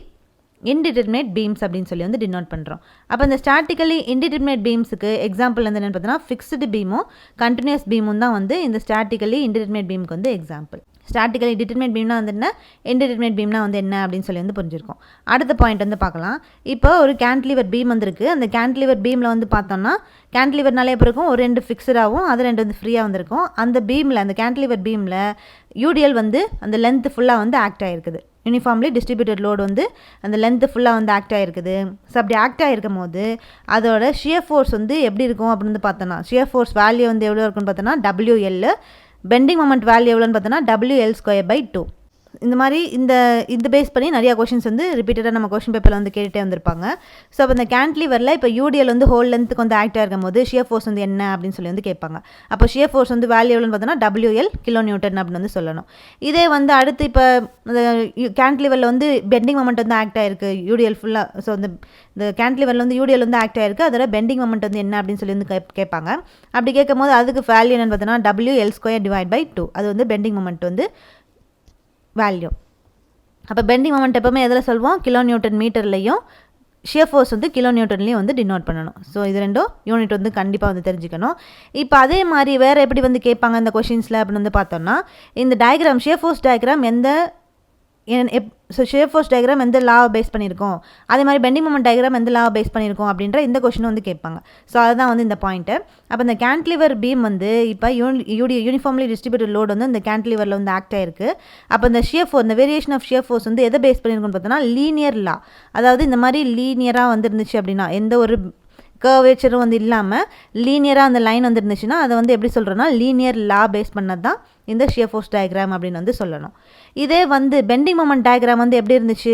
இன்டிட்டர்மினேட் பீம்ஸ் அப்படின்னு சொல்லி வந்து டினோட் பண்ணுறோம். அப்போ இந்த ஸ்டாட்டிக்கலி இன்டிட்டர்மினேட் பீம்ஸுக்கு எக்ஸாம்பிள் வந்து என்னென்னு பார்த்தோன்னா ஃபிக்ஸ்டு பீமும் கண்டினியூஸ் பீமும் தான் வந்து இந்த ஸ்டாட்டிக்கலி இன்டிட்டர்மினேட் பீமுக்கு வந்து எக்ஸாம்பிள். ஸ்டாட்டிக்கலி டிட்டர்மினேட் பீம்னா வந்து என்ன, இன்டிட்டர்மினேட் பீம்னா வந்து என்ன அப்படின்னு சொல்லி வந்து புரிஞ்சிருக்கும். அடுத்த பாயிண்ட் வந்து பார்க்கலாம். இப்போ ஒரு கேன்டிலிவர் பீம் வந்துருக்கு. அந்த கேன்டிலிவர் பீமில் வந்து பார்த்தோம்னா கேன்டிலிவர்னாலே எப்படி இருக்கும், ஒரு 2 ஃபிக்ஸடாகவும் அது 2 வந்து ஃப்ரீயாக வந்திருக்கும். அந்த பீமில், அந்த கேன்டிலிவர் பீமில் யூடிஎல் வந்து அந்த லென்த் ஃபுல்லாக வந்து ஆக்ட் ஆகிருக்குது. யூனிஃபார்ம்லி டிஸ்ட்ரிபியூட்டட் லோடு வந்து அந்த லென்த்து ஃபுல்லாக வந்து ஆக்ட் ஆகிருக்குது. ஸோ அப்படி ஆக்ட் ஆகிருக்கும் போது அதோட ஷியர் ஃபோர்ஸ் வந்து எப்படி இருக்கும் அப்படின்னு வந்து பார்த்தோன்னா, ஷியர் ஃபோர்ஸ் வேல்யூ வந்து எவ்வளோ இருக்குன்னு பார்த்தோன்னா WL, பெண்டிங் மொமெண்ட் வேல்யூ எவ்வளோன்னு பார்த்தோன்னா WL²/2. இந்த மாதிரி இந்த பேஸ் பண்ணி நிறையா கொஷின்ஸ் வந்து ரிப்பீட்டடாக நம்ம கொஷின் பேப்பரில் வந்து கேட்டுகிட்டே வந்திருப்பாங்க. ஸோ அப்போ இந்த கேன்டிலிவரில் இப்போ யூடிஎல் வந்து ஹோல் லென்த்துக்கு வந்து ஆக்டாக இருக்கும் போது ஷியர் ஃபோர்ஸ் வந்து என்ன அப்படின்னு சொல்லி வந்து கேட்பாங்க. அப்போ ஷியர் ஃபோர்ஸ் வந்து வேல்யூ எவ்வளோன்னு பார்த்தோன்னா WL kN அப்படின்னு வந்து சொல்லணும். இதே வந்து அடுத்து இப்போ இந்த கேன்டிலிவரில் வந்து பெண்டிங் மொமெண்ட் வந்து ஆக்ட் ஆகிருக்கு யூடிஎல் ஃபுல்லாக. ஸோ இந்த கேன்டிலிவரில் வந்து யூடிஎல் வந்து ஆக்ட் ஆகிருக்கு, அதோட பெண்டிங் மொமெண்ட் வந்து என்ன அப்படின்னு சொல்லி வந்து கேட்பாங்க. அப்படி கேட்கும் போது அதுக்கு வேல்யூ என்னென்னு பார்த்தோன்னா WL²/2. அது வந்து பெண்டிங் மொமெண்ட் வந்து வேல்யூ. அப்போ பெண்டிங் மொமெண்ட் எப்போவுமே எதில் சொல்வோம், kN மீட்டர்லையும், ஷியர் ஃபோர்ஸ் வந்து kN வந்து டினோட் பண்ணணும். ஸோ இது 2 யூனிட் வந்து கண்டிப்பாக வந்து தெரிஞ்சுக்கணும். இப்போ அதே மாதிரி வேறு எப்படி வந்து கேட்பாங்க இந்த கொஷின்ஸில் அப்படின்னு வந்து பார்த்தோம்னா, இந்த diagram shear force diagram shear force diagram எந்த லாவை பேஸ் பண்ணியிருக்கோம், அதே மாதிரி பெண்டிங் மொமெண்ட் டயக்ராம் எந்த லாவை பேஸ் பண்ணியிருக்கோம் அப்படின்ற இந்த கொஷின் வந்து கேட்பாங்க. ஸோ அதுதான் வந்து இந்த பாயிண்ட்டு. அப்போ இந்த கேன்டிலிவர் பீம் வந்து இப்போ யூனிஃபார்ம்லி டிஸ்ட்ரிபியூட்டட் லோடு வந்து இந்த கேன்டிலிவரில் வந்து ஆக்ட் ஆகிருக்கு. அப்போ இந்த ஷியர் ஃபோர்ஸ், இந்த வேரியேஷன் ஆஃப் ஷியர் ஃபோர்ஸ் வந்து எதை பேஸ் பண்ணியிருக்கோன்னு பார்த்தோன்னா லீனியர் லா. அதாவது இந்த மாதிரி லீனியராக வந்து இருந்துச்சு அப்படின்னா, எந்த ஒரு கர்வேச்சரும் வந்து இல்லாமல் லீனியராக அந்த லைன் வந்து இருந்துச்சுன்னா அதை வந்து எப்படி சொல்கிறோன்னா லீனியர் லா பேஸ் பண்ணது தான் இந்த ஷியர் ஃபோர்ஸ் டயக்ராம் அப்படின்னு வந்து சொல்லணும். இதே வந்து பெண்டிங் மொமெண்ட் டயக்ராம் வந்து எப்படி இருந்துச்சு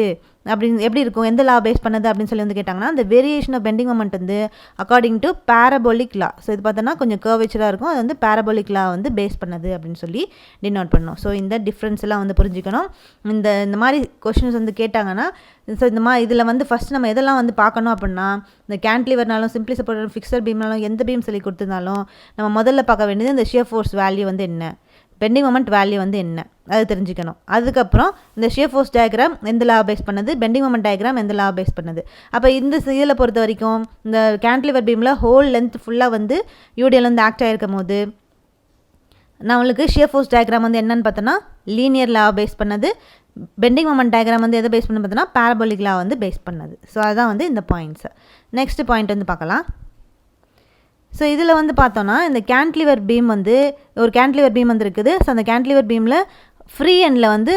அப்படின்னு எப்படி இருக்கும், எந்த லா பேஸ் பண்ணது அப்படின்னு சொல்லி வந்து கேட்டாங்கன்னா, அந்த வேரியேஷன் ஆஃப் பெண்டிங் மொமெண்ட் வந்து according to parabolic law. So இது பார்த்தோன்னா கொஞ்சம் கர்வேச்சராக இருக்கும், அது வந்து பேரபோலிக் லா வந்து பேஸ் பண்ணது அப்படின்னு சொல்லி டினோட் பண்ணணும். ஸோ இந்த டிஃப்ரென்ஸ் எல்லாம் வந்து புரிஞ்சுக்கணும். இந்த மாதிரி கொஷின்ஸ் வந்து கேட்டாங்கன்னா, ஸோ இந்த மாதிரி இதில் வந்து ஃபஸ்ட் நம்ம எதெல்லாம் வந்து பார்க்கணும் அப்படின்னா, இந்த கேன்டிலிவர்னாலும் சிம்பிளி சப்போர்ட் ஃபிக்ஸட் பீம்னாலும் எந்த பீம் சொல்லி கொடுத்துருந்தாலும் நம்ம முதல்ல பார்க்க வேண்டியது இந்த ஷியர் ஃபோர்ஸ் வேல்யூ வந்து என்ன, பெண்டிங் மொமெண்ட் வேல்யூ வந்து என்ன, அது தெரிஞ்சுக்கணும். அதுக்கப்புறம் இந்த ஷியர் ஃபோர்ஸ் டயக்ராம் எந்த லா பேஸ் பண்ணது, பெண்டிங் மொமெண்ட் டயக்ராம் எந்த லா பேஸ் பண்ணது. அப்போ இந்த இதில் பொறுத்த வரைக்கும் இந்த கேன்டிலிவர் பீமில் ஹோல் லென்த் ஃபுல்லாக வந்து யூடிஎல் வந்து ஆக்ட் ஆகிருக்கும் போது நம்மளுக்கு ஷியர் ஃபோர்ஸ் டயக்ராம் வந்து என்னன்னு பார்த்தோன்னா லீனியர் லா பேஸ் பண்ணது, பெண்டிங் மொமெண்ட் டயக்ராம் வந்து எதை பேஸ் பண்ணி பார்த்தோன்னா பேரபோலிக் லா வந்து பேஸ் பண்ணது. ஸோ அதுதான் வந்து இந்த பாயிண்ட்ஸ். நெக்ஸ்ட் பாயிண்ட் வந்து பார்க்கலாம். ஸோ இதில் வந்து பார்த்தோன்னா இந்த கேன்டிலிவர் பீம் வந்து ஒரு கேன்டிலிவர் பீம் வந்து இருக்குது. ஸோ அந்த கேன்டிலிவர் பீமில் ஃப்ரீ எண்டில் வந்து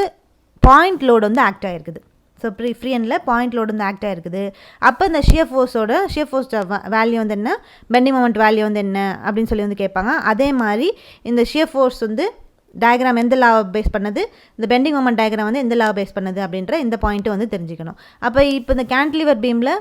பாயிண்ட் லோடு வந்து ஆக்ட் ஆகிருக்குது. ஸோ ஃப்ரீ எண்டில் பாயிண்ட் லோடு வந்து ஆக்ட் ஆகிருக்குது. அப்போ இந்த ஷியர் ஃபோர்ஸ் வேல்யூ வந்து என்ன, பெண்டிங் மொமெண்ட் வேல்யூ வந்து என்ன அப்படின்னு சொல்லி வந்து கேட்பாங்க. அதே மாதிரி இந்த ஷியர் ஃபோர்ஸ் வந்து டயக்ராம் எந்த லாவை பேஸ் பண்ணது, இந்த பெண்டிங் மொமெண்ட் டயக்ராம் வந்து எந்த லாவை பேஸ் பண்ணது அப்படின்ற இந்த பாயிண்ட்டு வந்து தெரிஞ்சுக்கணும். அப்போ இப்போ இந்த கேன்டிலிவர் பீமில்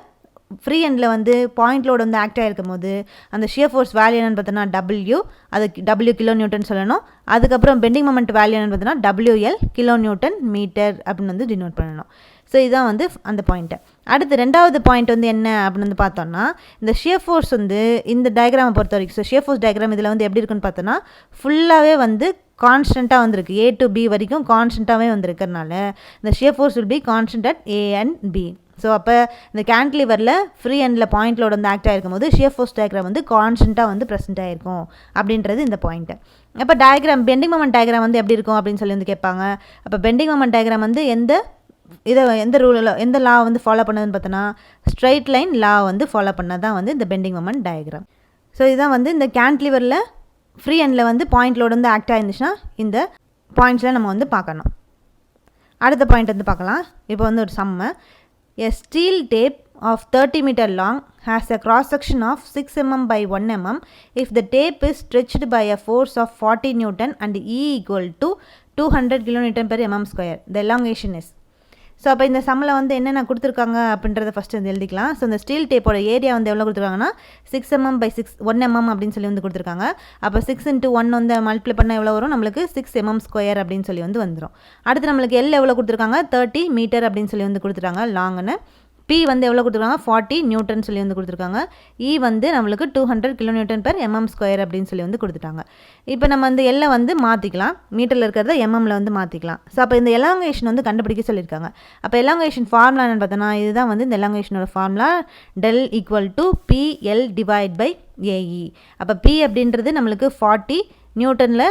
ஃப்ரீ எண்டில் வந்து பாயிண்ட் லோடு வந்து ஆக்ட் ஆகிருக்கும் போது அந்த ஷியர் ஃபோர்ஸ் வேல்யூ என்னென்னு பார்த்தோன்னா W, அது W kN சொல்லணும். அதுக்கப்புறம் பெண்டிங் மொமெண்ட் வேல்யூ என்னென்னு பார்த்தோன்னா WL kN மீட்டர் அப்படின்னு வந்து டினோட் பண்ணணும். ஸோ இதுதான் வந்து அந்த பாயிண்ட்டு. அடுத்து ரெண்டாவது பாயிண்ட் வந்து என்ன அப்படின்னு வந்து பார்த்தோன்னா, இந்த ஷியர் ஃபோர்ஸ் வந்து இந்த டயக்ராமை பொறுத்த வரைக்கும், ஸோ ஷியர் ஃபோர்ஸ் டயக்ராம் இதில் வந்து எப்படி இருக்குன்னு பார்த்தோன்னா ஃபுல்லாகவே வந்து கான்ஸ்டண்ட்டாக வந்திருக்கு, A to B வரைக்கும் கான்ஸ்டண்ட்டாகவே வந்திருக்கிறதுனால இந்த shear force will be constant at A and B. So அப்போ இந்த கேன்டிலிவரில் ஃப்ரீ எண்டில் பாயிண்ட் லோடு வந்து ஆக்ட் ஆகிருக்கும் போது ஷியர் ஃபோர்ஸ் டயக்ராம் வந்து கான்ஸ்டண்ட்டாக வந்து ப்ரெசென்ட் ஆகிருக்கும் அப்படின்றது இந்த பாயிண்ட்டு. அப்போ டயக்ராம் பெண்டிங் மொமெண்ட் டயக்ராம் வந்து எப்படி இருக்கும் அப்படின்னு சொல்லி வந்து கேட்பாங்க. அப்போ பெண்டிங் மொமெண்ட் டயக்ராம் வந்து எந்த ரூலில் எந்த லா வந்து ஃபாலோ பண்ணதுன்னு பார்த்தோன்னா ஸ்ட்ரைட் லைன் லா வந்து ஃபாலோ பண்ணது தான் வந்து இந்த பெண்டிங் மொமெண்ட் டயக்ராம். ஸோ இதுதான் வந்து இந்த கேன்டிலிவரில் ஃப்ரீ எண்டில் வந்து பாயிண்ட் லோடு வந்து ஆக்ட் ஆகிருந்துச்சுன்னா இந்த பாயிண்ட்ஸில் நம்ம வந்து பார்க்கணும். அடுத்த பாயிண்ட் வந்து பார்க்கலாம். இப்போ வந்து ஒரு சம்மு. A steel tape of 30 meter long has a cross section of 6 mm by 1 mm if the tape is stretched by a force of 40 Newton and E equal to 200 kN per mm square. The elongation is. So அப்போ இந்த சம்மில் வந்து என்னென்ன கொடுத்துருக்காங்க அப்படின்றத first வந்து எழுதிக்கலாம். So இந்த ஸ்டீல் டேப்போட ஏரியா வந்து எவ்வளோ கொடுத்துருக்காங்கன்னா 6 mm by 1 mm அப்படின்னு சொல்லி வந்து கொடுத்துருக்காங்க. அப்போ 6 into 1 வந்து மல்டிப்ளை பண்ணால் எவ்வளோ வரும், நம்மளுக்கு 6 mm ஸ்கொயர் அப்படின்னு சொல்லி வந்து வந்துடும். அடுத்து நம்மளுக்கு எல் எவ்வளோ கொடுத்துருக்காங்க, 30 மீட்டர் அப்படின்னு சொல்லி வந்து கொடுத்துருக்காங்க லாங்குன்னு. P வந்து எவ்வளோ கொடுத்துருக்காங்க, 40 நியூட்டன் சொல்லி வந்து கொடுத்துருக்காங்க. E வந்து நம்மளுக்கு 200 kN per mm ஸ்கொயர் அப்படின்னு சொல்லி வந்து கொடுத்துட்டாங்க. இப்போ நம்ம வந்து எல்லை வந்து மாற்றிக்கலாம், மீட்டரில் இருக்கிறத எம்எம்மில் வந்து மாற்றிக்கலாம். ஸோ அப்போ இந்த எலாங்கேஷன் வந்து கண்டுபிடிக்க சொல்லியிருக்காங்க. அப்போ எலாங்கேஷன் ஃபார்முலா என்னென்னு பார்த்தோன்னா இதுதான் வந்து இந்த எலாங்கேஷனோட formula, del equal to PL divide by AE. அப்போ P அப்படின்றது நம்மளுக்கு 40 நியூட்டனில்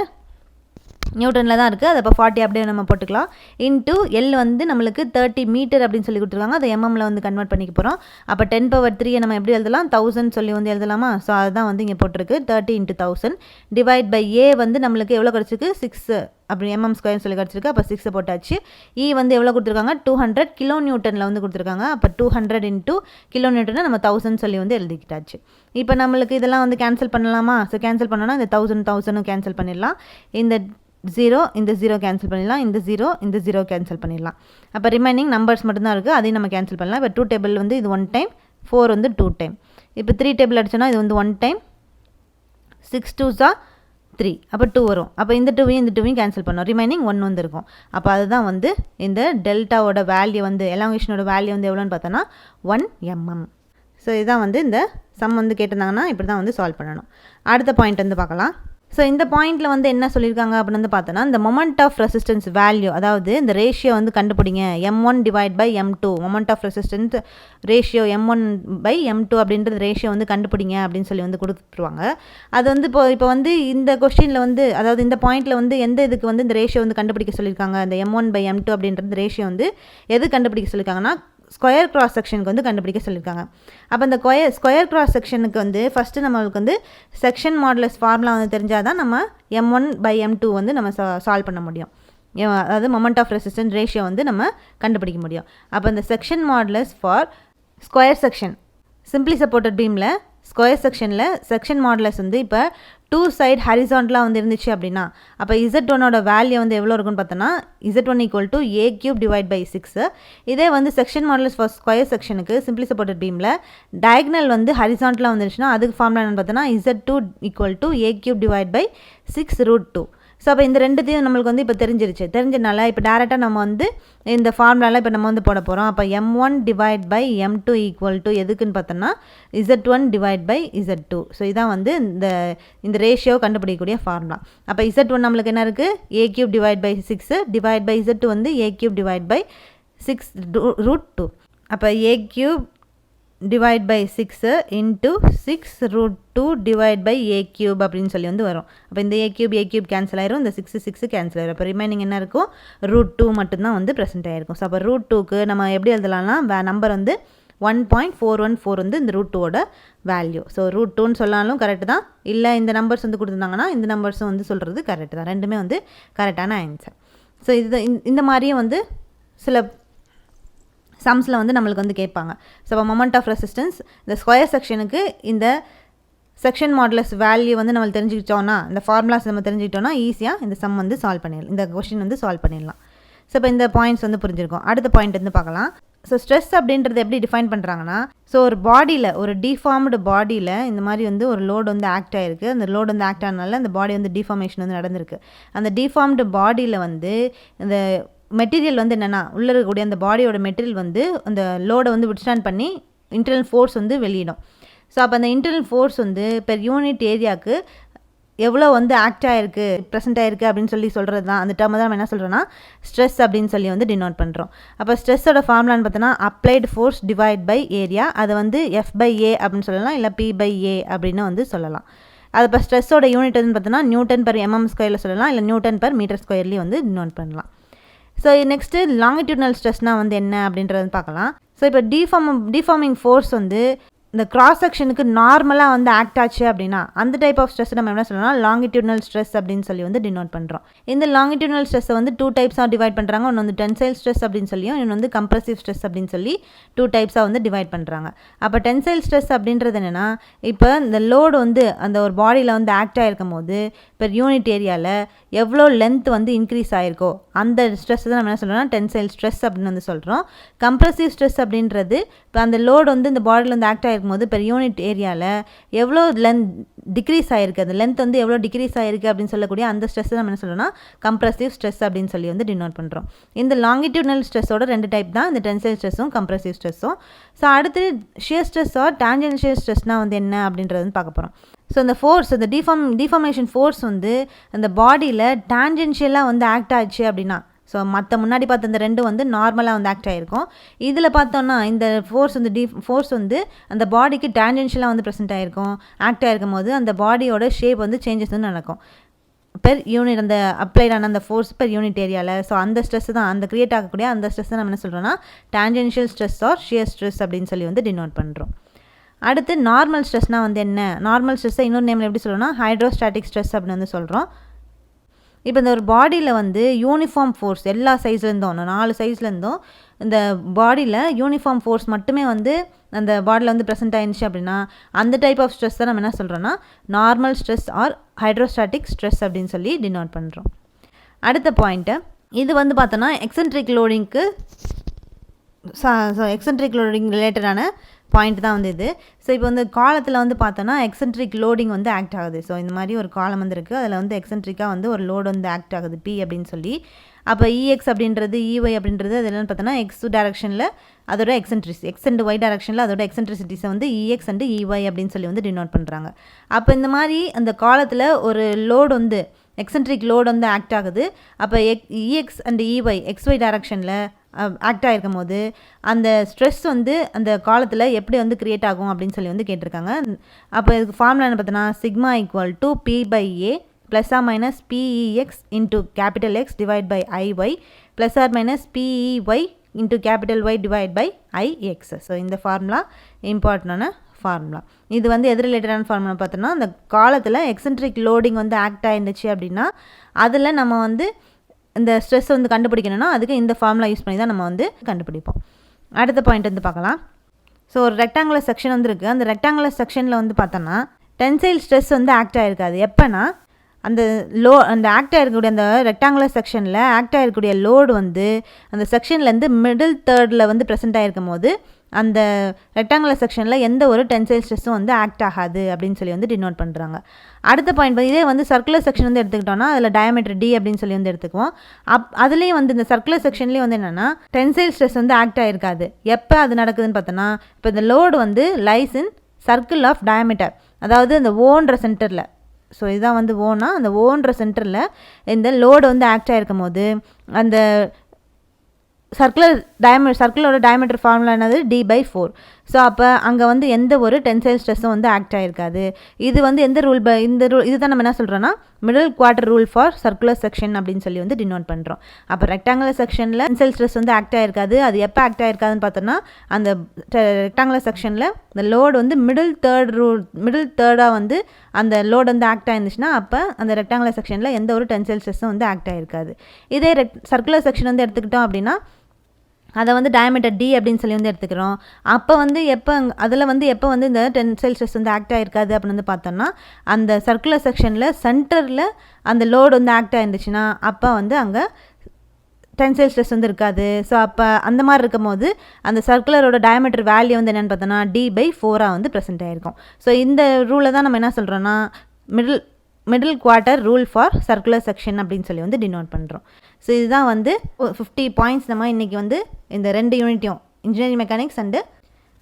நியூட்டனில் தான் இருக்குது. அது அப்போ 40 அப்படியே நம்ம போட்டுக்கலாம். இன்ட்டு எல் வந்து நம்மளுக்கு 30 மீட்டர் அப்படின்னு சொல்லி கொடுத்துருக்காங்க. அதை எம்எம்மில் வந்து கன்வெர்ட் பண்ணிக்க போகிறோம். அப்போ 10⁻³ நம்ம எப்படி எழுதலாம், 1000 சொல்லி வந்து எழுதலாமா? ஸோ அதுதான் வந்து இங்கே போட்டிருக்கு. 30 × 1000 டிவைட் பை ஏ வந்து நம்மளுக்கு எவ்வளோ கிடச்சிருக்கு, 6 அப்படி mm² சொல்லி கிடச்சிருக்கு. அப்போ 6 போட்டாச்சு. இ வந்து எவ்வளோ கொடுத்துருக்காங்க, 200 கிலோ நியூட்டனில் வந்து கொடுத்துருக்காங்க. அப்போ 200 × கிலோ நியூட்டனை நம்ம 1000 சொல்லி வந்து எழுதிக்கிட்டாச்சு. இப்போ நம்மளுக்கு இதெல்லாம் வந்து கேன்சல் பண்ணலாமா? ஸோ கேன்சல் பண்ணோன்னா இந்த 1000 கேன்சல் பண்ணிடலாம். இந்த 0 இந்த 0 கேன்சல் பண்ணிடலாம். இந்த 0 கேன்சல் பண்ணிடலாம். அப்போ ரிமைனிங் நம்பர்ஸ் மட்டும்தான் இருக்குது. அதையும் நம்ம கேன்சல் பண்ணலாம். இப்போ 2 டேபிள் வந்து இது 1 டைம், 4 வந்து 2 டைம். இப்போ 3 டேபிள் அடிச்சோன்னா இது வந்து 1 டைம், 6 2s are 3. அப்போ 2 வரும். அப்போ இந்த 2வையும் கேன்சல் பண்ணோம். ரிமைனிங் 1 வந்து இருக்கும். அப்போ அதுதான் வந்து இந்த டெல்டாவோட வேல்யூ வந்து எலாங்கேஷனோட வேல்யூ வந்து எவ்வளோன்னு பார்த்தோன்னா 1 mm. ஸோ இதுதான் வந்து இந்த சம் வந்து கேட்டிருந்தாங்கன்னா இப்படி தான் வந்து சால்வ் பண்ணணும். அடுத்த பாயிண்ட் வந்து பார்க்கலாம். ஸோ இந்த பாயிண்டில் வந்து என்ன சொல்லியிருக்காங்க அப்படின்னு வந்து பார்த்தோன்னா, இந்த மொமெண்ட் ஆஃப் ரெசிஸ்டன்ஸ் வேல்யூ, அதாவது இந்த ரேஷியோ வந்து கண்டுபிடிங்க. m1 divide by m2 moment of resistance ratio m1 by m2 அப்படின்றது ரேஷியோ வந்து கண்டுபிடிங்க அப்படின்னு சொல்லி வந்து கொடுத்துருவாங்க. அது வந்து இப்போ வந்து இந்த கொஸ்டினில் வந்து, அதாவது இந்த பாயிண்டில் வந்து எந்த இதுக்கு வந்து இந்த ரேஷியோ வந்து கண்டுபிடிக்க சொல்லியிருக்காங்க, இந்த m1 பை m2 அப்படின்றது ரேஷியோ வந்து எது கண்டுபிடிக்க சொல்லியிருக்காங்கன்னா ஸ்கொயர் கிராஸ் செக்ஷனுக்கு வந்து கண்டுபிடிக்க சொல்லியிருக்காங்க. அப்போ இந்த ஸ்கொயர் கிராஸ் செக்ஷனுக்கு வந்து ஃபஸ்ட்டு நம்மளுக்கு வந்து செக்ஷன் மாடுலஸ் ஃபார்முலா வந்து தெரிஞ்சால் தான் நம்ம m1 பை m2 வந்து நம்ம சால்வ் பண்ண முடியும். அதாவது மொமெண்ட் ஆஃப் ரெசிஸ்டன்ஸ் ரேஷியோ வந்து நம்ம கண்டுபிடிக்க முடியும். அப்போ இந்த section modulus for square section simply supported பீமில் ஸ்கொயர் செக்ஷனில் செக்ஷன் மாடுலஸ் வந்து இப்போ 2 சைடு ஹரிசாண்டலாக வந்து இருந்துச்சு அப்படின்னா, அப்போ Z1ஓட வேல்யூ வந்து எவ்வளோ இருக்குன்னு பார்த்தோன்னா Z1 = a³ டிவைட் பை 6. இதே வந்து செக்ஷன் மாடுலஸ் ஃபார் ஸ்கொயர் செக்ஷனுக்கு சிம்பிளி சப்போர்ட்டட் பீமில் டயக்னல் வந்து ஹரிசாண்டலாக வந்துருச்சுன்னா அதுக்கு ஃபார்முலா என்னென்னு பார்த்தோன்னா Z2 = a³ divide by 6√2. So அப்போ இந்த ரெண்டுத்தையும் நம்மளுக்கு வந்து இப்போ தெரிஞ்சதுனால இப்போ டேரெக்டாக நம்ம வந்து இந்த ஃபார்முலாவில் இப்போ நம்ம வந்து போட போகிறோம். அப்போ m1 டிவைட் பை m2 = எதுக்குன்னு பார்த்தோன்னா Z1 divide by Z2. So இதான் வந்து இந்த ரேஷியோ கண்டுபிடிக்கக்கூடிய ஃபார்முலா. அப்போ Z1 நம்மளுக்கு என்ன இருக்குது, a³ divide by 6 divide by Z2 வந்து a³ டிவைட் பை 6√2. அப்போ a³ divide by 6 into 6√2 divide by a³ அப்படின்னு சொல்லி வந்து வரும். அப்போ இந்த a³ கேன்சல் ஆயிரும், இந்த 6 கேன்சல் ஆயிரும். அப்போ ரிமைனிங் என்ன இருக்கும், √2 மட்டும்தான் வந்து ப்ரெசென்ட் ஆகிருக்கும். ஸோ அப்போ √2க்கு நம்ம எப்படி எழுதலாம்னா நம்பர் வந்து 1.414 வந்து இந்த √2ஓட வேல்யூ. ஸோ √2ன்னு சொன்னாலும் கரெக்டு தான், இல்லை இந்த நம்பர்ஸ் வந்து கொடுத்துருந்தாங்கன்னா இந்த நம்பர்ஸும் வந்து சொல்கிறது கரெக்டு தான். ரெண்டுமே வந்து கரெக்டான ஆன்சர். ஸோ இந்த மாதிரியும் வந்து சில சம்ஸில் வந்து நம்மளுக்கு வந்து கேட்பாங்க. ஸோ அப்போ மொமெண்ட் ஆஃப் ரெசிஸ்டன்ஸ் இந்த ஸ்கொயர் செக்ஷனுக்கு இந்த செக்ஷன் மாடுலஸ் வேல்யூ வந்து நம்ம தெரிஞ்சுக்கிட்டோன்னா, இந்த ஃபார்முலாஸ் நம்ம தெரிஞ்சுக்கிட்டோன்னா ஈஸியாக இந்த சம் வந்து சால்வ் பண்ணிடலாம், இந்த கொஸ்டின் வந்து சால்வ் பண்ணிடலாம். ஸோ இப்போ இந்த பாயிண்ட்ஸ் வந்து புரிஞ்சிருக்கும். அடுத்த பாயிண்ட் வந்து பார்க்கலாம். ஸோ ஸ்ட்ரெஸ் அப்படின்றது எப்படி டிஃபைன் பண்ணுறாங்கன்னா, ஸோ ஒரு பாடியில், ஒரு டிஃபார்ம்டு பாடியில் இந்த மாதிரி வந்து ஒரு லோடு வந்து ஆக்ட் ஆகிருக்கு. அந்த லோடு வந்து ஆக்ட் ஆனதுனால அந்த பாடி வந்து டிஃபார்மேஷன் வந்து நடந்திருக்கு. அந்த டிஃபார்ம்டு பாடியில் வந்து இந்த மெட்டீரியல் வந்து என்னென்னா, உள்ளே இருக்கக்கூடிய அந்த பாடியோட மெட்டீரியல் வந்து அந்த லோடை வந்து விட்ஸ்டாண்ட் பண்ணி இன்டர்னல் ஃபோர்ஸ் வந்து வெளியிடும். ஸோ அப்போ அந்த இன்டர்னல் ஃபோர்ஸ் வந்து பெர் யூனிட் ஏரியாவுக்கு எவ்வளோ வந்து ஆக்ட் ஆகிருக்கு, ப்ரெசென்ட் ஆகிருக்கு அப்படின்னு சொல்லி சொல்கிறது தான். அந்த டேர்மை தான் நம்ம என்ன சொல்கிறோன்னா ஸ்ட்ரெஸ் அப்படின்னு சொல்லி வந்து டினோட் பண்ணுறோம். அப்போ ஸ்ட்ரெஸ்ஸோட ஃபார்முலான்னு பார்த்தோன்னா applied force divide by area. அதை வந்து F/A அப்படின்னு சொல்லலாம், இல்லை P/A அப்படின்னு வந்து சொல்லலாம். அது இப்போ ஸ்ட்ரெஸ்ஸோட யூனிட் வந்து பார்த்தோன்னா N/mm² சொல்லலாம், இல்லை N/m² வந்து டினோட் பண்ணலாம். ஸோ நெக்ஸ்ட்டு லாங்கிடியூட்னல் ஸ்ட்ரெஸ்னால் வந்து என்ன அப்படின்றது பார்க்கலாம். ஸோ இப்போ டிஃபார்மிங் ஃபோர்ஸ் வந்து இந்த கிராஸ் செக்ஷனுக்கு நார்மலாக வந்து ஆக்ட் ஆச்சு அப்படின்னா அந்த டைப் ஆஃப் ஸ்ட்ரெஸ் நம்ம என்ன சொல்லணும்னா லாங்கிடியூட்னல் ஸ்ட்ரெஸ் அப்படின்னு சொல்லி வந்து டினோட் பண்ணுறோம். இந்த லாங்கிடியூட்னல் ஸ்ட்ரெஸ்ஸை வந்து 2 டைப்ஸாக டிவைட் பண்ணுறாங்க. ஒன்று வந்து டென்சைல் ஸ்ட்ரெஸ் அப்படின்னு சொல்லியும், இன்னொன்று வந்து கம்ப்ரசிவ் ஸ்ட்ரெஸ் அப்படின்னு சொல்லி 2 டைப்ஸாக வந்து டிவைட் பண்ணுறாங்க. அப்போ டென்சைல் ஸ்ட்ரெஸ் அப்படின்றது என்னென்னா, இப்போ இந்த லோடு வந்து அந்த ஒரு பாடியில் வந்து ஆக்ட் ஆகிருக்கும் போது பெர் யூனிட் ஏரியாவில் எவ்வளோ லென்த் வந்து இன்க்ரீஸ் ஆகிருக்கோ அந்த ஸ்ட்ரெஸ் தான் நம்ம என்ன சொல்கிறோம்னா டென்சைல் ஸ்ட்ரெஸ் அப்படின்னு வந்து சொல்கிறோம். கம்ப்ரசிவ் ஸ்ட்ரெஸ் அப்படின்றது இப்போ அந்த லோடு வந்து இந்த பாடியில் வந்து ஆக்ட் ஆகிருக்கும் போது பெர் யூனிட் ஏரியாவில் எவ்வளோ டிக்ரீஸ் ஆகிருக்கு, அந்த லென்த் வந்து எவ்வளோ டிக்ரீஸ் ஆகிருக்கு அப்படின்னு சொல்லக்கூடிய அந்த ஸ்ட்ரெஸ் நம்ம என்ன சொல்லணும்னா கம்ப்ரசிவ் ஸ்ட்ரெஸ் அப்படின்னு சொல்லி வந்து டினோட் பண்ணுறோம். இந்த லாங்கிடியூட்னல் ஸ்ட்ரெஸ்ஸோட 2 டைப் தான், இந்த டென்சைல் ஸ்ட்ரெஸ்ஸும் கம்ப்ரசிவ் ஸ்ட்ரெஸ்ஸும். ஸோ அடுத்து ஷியர் ஸ்ட்ரெஸ் ஆர் டான்ஜென்ஷியல் ஸ்ட்ரெஸ்னால் வந்து என்ன அப்படின்றது வந்து பார்க்க போகிறோம். ஸோ இந்த ஃபோர்ஸ், இந்த டிஃபார்மேஷன் ஃபோர்ஸ் வந்து அந்த பாடியில் டான்ஜென்ஷியலாக வந்து ஆக்ட் ஆச்சு அப்படின்னா, ஸோ மற்ற முன்னாடி பார்த்த இந்த 2 வந்து நார்மலாக வந்து ஆக்ட் ஆகிருக்கும். இதில் பார்த்தோன்னா இந்த ஃபோர்ஸ் வந்து அந்த பாடிக்கு டான்ஜென்ஷியலாக வந்து ப்ரெசென்ட் ஆகிருக்கும், ஆக்ட் ஆகிருக்கும் போது அந்த பாடியோட ஷேப் வந்து சேஞ்சஸ் வந்து நடக்கும். பெர் யூனிட் அந்த அப்ளைடான அந்த ஃபோர்ஸ் பெர் யூனிட் ஏரியாவில். ஸோ அந்த ஸ்ட்ரெஸ் தான் அந்த க்ரியேட் ஆகக்கூடிய அந்த ஸ்ட்ரெஸ் தான் நம்ம என்ன சொல்கிறோன்னா tangential stress R shear stress அப்படின்னு சொல்லி வந்து டினோட் பண்ணுறோம். அடுத்து நார்மல் ஸ்ட்ரெஸ்னால் வந்து என்ன? நார்மல் ஸ்ட்ரெஸ்ஸை இன்னொரு நேமில் எப்படி சொல்கிறோன்னா ஹைட்ரோஸ்டாட்டிக் ஸ்ட்ரெஸ் அப்படின்னு வந்து சொல்கிறோம். இப்போ இந்த ஒரு பாடியில் வந்து யூனிஃபார்ம் ஃபோர்ஸ் எல்லா சைஸ்லேருந்தும் 4 சைஸ்லேருந்தும் இந்த பாடியில் யூனிஃபார்ம் ஃபோர்ஸ் மட்டுமே வந்து அந்த பாடியில் வந்து ப்ரெசென்ட் ஆயிடுச்சு அப்படின்னா அந்த டைப் ஆஃப் ஸ்ட்ரெஸ் தான் நம்ம என்ன சொல்கிறோன்னா normal stress R hydrostatic stress அப்படின்னு சொல்லி டினோட் பண்ணுறோம். அடுத்த பாயிண்ட்டு இது வந்து பார்த்தோன்னா எக்ஸென்ட்ரிக் லோடிங்க்கு எக்ஸென்ட்ரிக் லோடிங் ரிலேட்டடான பாயிண்ட் தான் வந்து இது. ஸோ இப்போ வந்து காலத்தில் வந்து பார்த்தோன்னா எக்ஸென்ட்ரிக் லோடிங் வந்து ஆக்ட் ஆகுது. ஸோ இந்த மாதிரி ஒரு காலம் வந்து இருக்குது, அதில் வந்து எக்ஸென்ட்ரிக்காக வந்து ஒரு லோடு வந்து ஆக்ட் ஆகுது P அப்படின்னு சொல்லி. அப்போ இஎக்ஸ் அப்படின்றது இஒய் அப்படின்றது அது என்னென்னு பார்த்தோன்னா எக்ஸ் டைரக்ஷனில் அதோட எக்ஸ் அண்ட் ஒய் டைரக்ஷனில் அதோட எக்ஸென்ட்ரிசிட்டிஸை வந்து இஎக்ஸ் அண்ட் இஒய் அப்படின்னு சொல்லி வந்து டினோட் பண்ணுறாங்க. அப்போ இந்த மாதிரி அந்த காலத்தில் ஒரு லோடு வந்து எக்ஸென்ட்ரிக் லோடு வந்து ஆக்ட் ஆகுது. அப்போ இஎக்ஸ் அண்ட் இஒய் எக்ஸ்ஒய் டைரக்ஷனில் ஆக்ட் ஆகிருக்கும் போது அந்த ஸ்ட்ரெஸ் வந்து அந்த காலத்தில் எப்படி வந்து க்ரியேட் ஆகும் அப்படின்னு சொல்லி வந்து கேட்டிருக்காங்க. அப்போ இதுக்கு ஃபார்முலா என்ன பார்த்தோன்னா sigma equal to P/A plus or minus PEX into capital X divide by IY plus or minus PEY into capital Y divide by IX. So இந்த ஃபார்முலா இம்பார்ட்டண்டான ஃபார்முலா. இது வந்து எது ரிலேட்டடான ஃபார்முலா பார்த்தோன்னா அந்த காலத்தில் எக்ஸென்ட்ரிக் லோடிங் வந்து ஆக்ட் ஆகிருந்துச்சு அப்படின்னா அதில் நம்ம வந்து இந்த ஸ்ட்ரெஸ் வந்து கண்டுபிடிக்கணும்னா அதுக்கு இந்த ஃபார்முலா யூஸ் பண்ணி தான் நம்ம வந்து கண்டுபிடிப்போம். அடுத்த பாயிண்ட் வந்து பார்க்கலாம். ஸோ ஒரு ரெக்டாங்குலர் செக்ஷன் வந்து இருக்குது. அந்த ரெக்டாங்குலர் செக்ஷனில் வந்து பார்த்தோன்னா டென்சைல் ஸ்ட்ரெஸ் வந்து ஆக்ட் ஆகிருக்காது. எப்போனா அந்த ஆக்ட் ஆகிருக்கக்கூடிய அந்த ரெக்டாங்குலர் செக்ஷனில் ஆக்ட் ஆகிருக்கக்கூடிய லோடு வந்து அந்த செக்ஷன்லேருந்து மிடில் தேர்டில் வந்து ப்ரெசென்ட் ஆகிருக்கும் போது அந்த ரெக்டாங்குலர் செக்ஷனில் எந்த ஒரு டென்சைல் ஸ்ட்ரெஸ்ஸும் வந்து ஆக்ட் ஆகாது அப்படின்னு சொல்லி வந்து டினோட் பண்ணுறாங்க. அடுத்த பாயிண்ட் இதே வந்து சர்க்குலர் செக்ஷன் வந்து எடுத்துக்கிட்டோம்னா அதில் டயாமீட்டர் D அப்படின்னு சொல்லி வந்து எடுத்துக்குவோம். அதுலேயும் வந்து இந்த சர்க்குலர் செக்ஷன்லேயும் வந்து என்னென்னா டென்சைல் ஸ்ட்ரெஸ் வந்து ஆக்ட் ஆகிருக்காது. எப்போ அது நடக்குதுன்னு பார்த்தோன்னா இப்போ இந்த லோடு வந்து lies in circle of diameter, அதாவது இந்த ஓன்ற சென்டரில். ஸோ இதுதான் வந்து ஓனா அந்த ஓன்ற சென்டரில் இந்த லோடு வந்து ஆக்ட் ஆகிருக்கும் போது அந்த சர்க்கிளோட டயாமீட்டர் ஃபார்முலா என்னது D/4. ஸோ அப்போ அங்கே வந்து எந்த ஒரு டென்சைல் ஸ்ட்ரெஸ்ஸும் வந்து ஆக்ட் ஆகிருக்காது. இது வந்து எந்த ரூல் இதுதான் நம்ம என்ன சொல்கிறோன்னா middle quarter rule for circular section அப்படின்னு சொல்லி வந்து டினோட் பண்ணுறோம். அப்போ ரெக்டாங்குலர் செக்ஷனில் டென்சைல் ஸ்ட்ரெஸ் வந்து ஆக்ட் ஆகிருக்காது. அது எப்போ ஆக்ட் ஆகிருக்காதுன்னு பார்த்தோன்னா அந்த ரெக்டாங்குலர் செக்ஷனில் இந்த லோடு வந்து மிடில் தேர்டாக வந்து அந்த லோடு வந்து ஆக்ட் ஆயிருந்துச்சுன்னா அப்போ அந்த ரெக்டாங்குலர் செக்ஷனில் எந்த ஒரு டென்சைல் ஸ்ட்ரெஸ்ஸும் வந்து ஆக்ட் ஆகிருக்காது. இதே சர்க்குலர் செக்ஷன் வந்து எடுத்துக்கிட்டோம் அப்படின்னா அதை வந்து டயாமீட்டர் D அப்படின்னு சொல்லி வந்து எடுத்துக்கிறோம். அப்போ வந்து அதில் வந்து எப்போ வந்து இந்த டென்சைல் ஸ்ட்ரெஸ் வந்து ஆக்ட் ஆகிருக்காது அப்படின்னு வந்து பார்த்தோம்னா அந்த சர்க்குலர் செக்ஷனில் சென்டரில் அந்த லோடு வந்து ஆக்ட் ஆயிருந்துச்சுன்னா அப்போ வந்து அங்கே டென்சைல் ஸ்ட்ரெஸ் வந்து இருக்காது. ஸோ அப்போ அந்த மாதிரி இருக்கும் போது அந்த சர்க்குலரோட டயாமீட்டர் வேல்யூ வந்து என்னென்னு பார்த்தோன்னா D/4 வந்து ப்ரெசென்ட் ஆகிருக்கும். ஸோ இந்த ரூலை தான் நம்ம என்ன சொல்கிறோன்னா middle quarter rule for circular section அப்படின்னு சொல்லி வந்து டினோட் பண்ணுறோம். ஸோ இதுதான் வந்து 50 பாயிண்ட்ஸ் நம்ம இன்றைக்கி வந்து இந்த 2 யூனிட்டையும் engineering mechanics and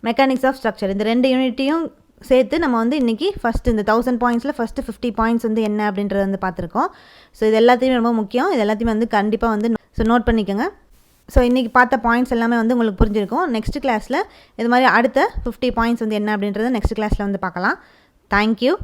mechanics of structure இந்த 2 யூனிட்டையும் சேர்த்து நம்ம வந்து இன்றைக்கி ஃபஸ்ட்டு இந்த 1000 பாயிண்ட்ஸில் ஃபஸ்ட்டு 50 பாயிண்ட்ஸ் வந்து என்ன அப்படின்றத வந்து பார்த்துருக்கோம். ஸோ இது எல்லாத்தையுமே ரொம்ப முக்கியம். இது எல்லாத்தையுமே வந்து கண்டிப்பாக வந்து நோட் பண்ணிக்கோங்க. ஸோ இன்றைக்கி பார்த்த பாயிண்ட்ஸ் எல்லாமே வந்து உங்களுக்கு புரிஞ்சிருக்கும். நெக்ஸ்ட் கிளாஸில் இது மாதிரி அடுத்த 50 பாயிண்ட்ஸ் வந்து என்ன அப்படின்றத நெக்ஸ்ட் கிளாஸில் வந்து பார்க்கலாம். தேங்க்யூ.